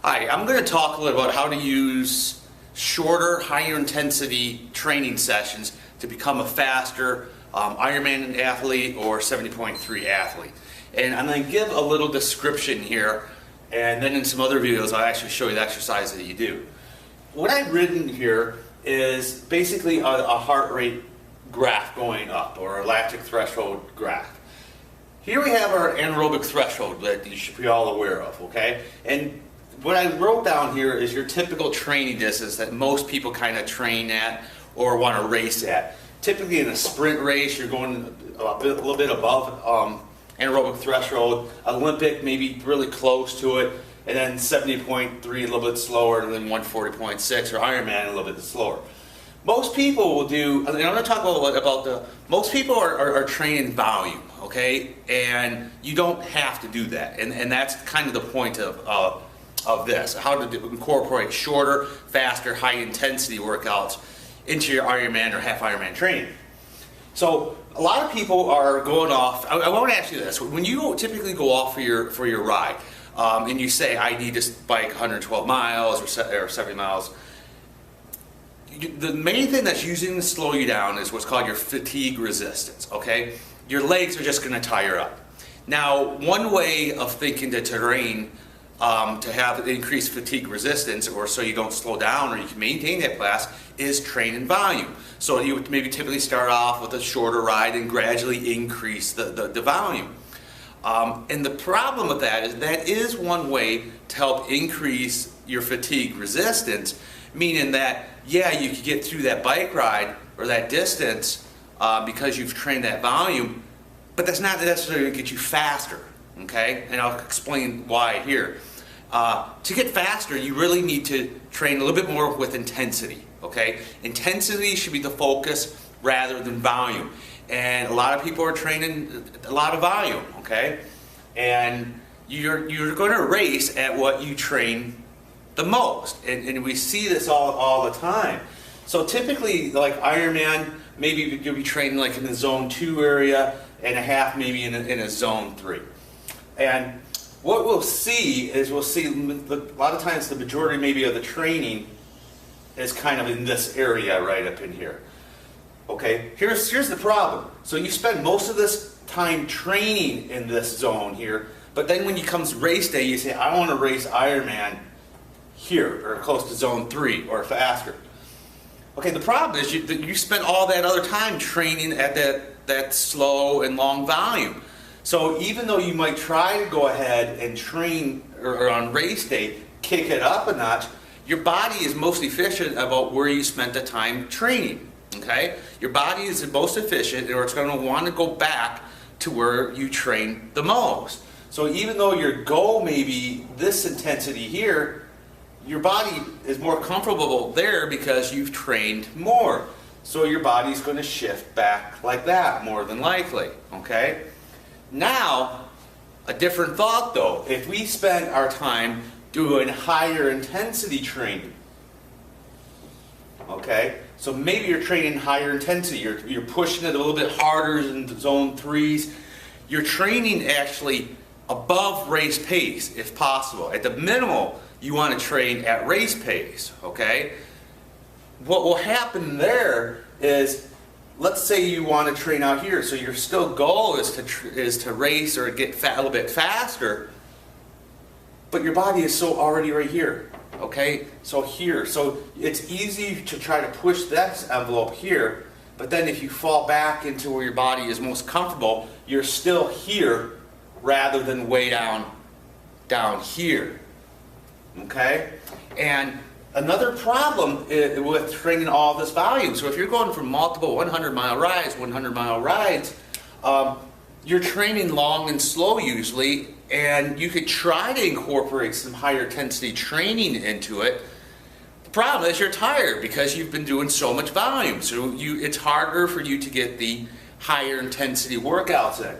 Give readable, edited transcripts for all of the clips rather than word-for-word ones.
Hi, I'm going to talk a little about how to use shorter, higher intensity training sessions to become a faster Ironman athlete or 70.3 athlete. And I'm going to give a little description here, and then in some other videos I'll actually show you the exercise that you do. What I've written here is basically a heart rate graph going up, or a lactic threshold graph. Here we have our anaerobic threshold that you should be all aware of, okay? And what I wrote down here is your typical training distance that most people kind of train at or want to race at. Typically in a sprint race, you're going a little bit above anaerobic threshold. Olympic, maybe really close to it. And then 70.3, a little bit slower, and then 140.6, or Ironman, a little bit slower. Most people will do, and I'm going to talk about most people are training volume, okay? And you don't have to do that. And that's kind of the point of this, how to incorporate shorter, faster, high intensity workouts into your Ironman or half Ironman training. So a lot of people are going off. I want to ask you this: when you typically go off for your ride, and you say I need to bike 112 miles or 70 miles, the main thing that's usually to slow you down is what's called your fatigue resistance. Okay, your legs are just going to tire up. Now, one way of thinking to train to have increased fatigue resistance, or so you don't slow down or you can maintain that class, is train in volume. So you would maybe typically start off with a shorter ride and gradually increase the volume. And the problem with that is one way to help increase your fatigue resistance, meaning that, yeah, you could get through that bike ride or that distance because you've trained that volume, but that's not necessarily going to get you faster. Okay, and I'll explain why here. To get faster, you really need to train a little bit more with intensity. Okay, intensity should be the focus rather than volume. And a lot of people are training a lot of volume. Okay, and you're going to race at what you train the most, and we see this all the time. So typically, like Ironman, maybe you'll be training like in the zone 2 area, and a half maybe in a zone 3. And what we'll see is a lot of times the majority maybe of the training is kind of in this area right up in here. Okay, here's the problem. So you spend most of this time training in this zone here, but then when it comes race day, you say, I want to race Ironman here, or close to zone 3, or faster. Okay, the problem is you spend all that other time training at that slow and long volume. So even though you might try to go ahead and train, or on race day, kick it up a notch, your body is most efficient about where you spent the time training. Okay? Your body is the most efficient, or it's going to want to go back to where you train the most. So even though your goal may be this intensity here, your body is more comfortable there because you've trained more. So your body's going to shift back like that, more than likely. Okay? Now, a different thought though. If we spend our time doing higher intensity training, okay, so maybe you're training higher intensity, you're pushing it a little bit harder in the zone 3s, you're training actually above race pace if possible. At the minimal, you want to train at race pace, okay? What will happen there is, let's say you want to train out here, so your still goal is to race or get a little bit faster, but your body is so already right here, okay? So here, so it's easy to try to push that envelope here, but then if you fall back into where your body is most comfortable, you're still here rather than way down here, okay? And another problem with training all this volume, so if you're going from multiple 100-mile rides, you're training long and slow usually, and you could try to incorporate some higher intensity training into it. The problem is you're tired because you've been doing so much volume, so it's harder for you to get the higher intensity workouts in.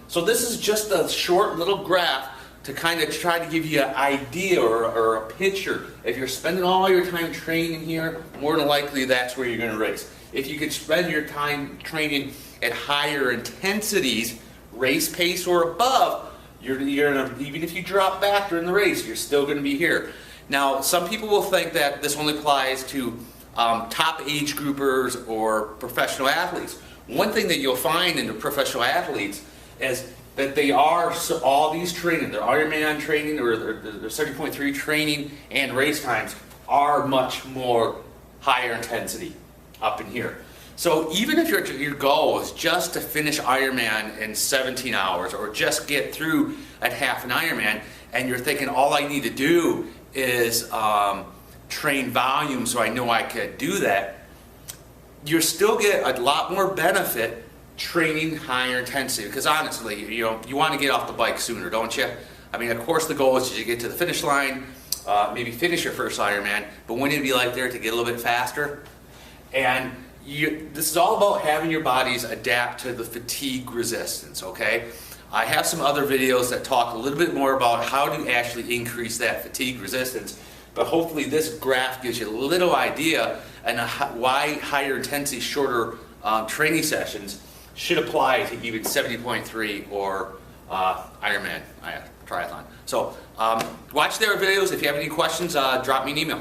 So this is just a short little graph to kind of try to give you an idea or a picture. If you're spending all your time training here, more than likely that's where you're going to race. If you could spend your time training at higher intensities, race pace or above, even if you drop back during the race, you're still going to be here. Now, some people will think that this only applies to top age groupers or professional athletes. One thing that you'll find in the professional athletes is that they are all these training, their Ironman training or their 70.3 training and race times are much more higher intensity up in here. So even if your goal is just to finish Ironman in 17 hours or just get through at half an Ironman, and you're thinking all I need to do is train volume so I know I could do that, you still get a lot more benefit training higher intensity, because honestly, you want to get off the bike sooner, don't you? I mean, of course the goal is to get to the finish line, maybe finish your first Ironman, but wouldn't it be like there to get a little bit faster? And this is all about having your bodies adapt to the fatigue resistance, okay? I have some other videos that talk a little bit more about how to actually increase that fatigue resistance, but hopefully this graph gives you a little idea and why higher intensity, shorter training sessions should apply to even 70.3 or Ironman Triathlon. So watch their videos. If you have any questions, drop me an email.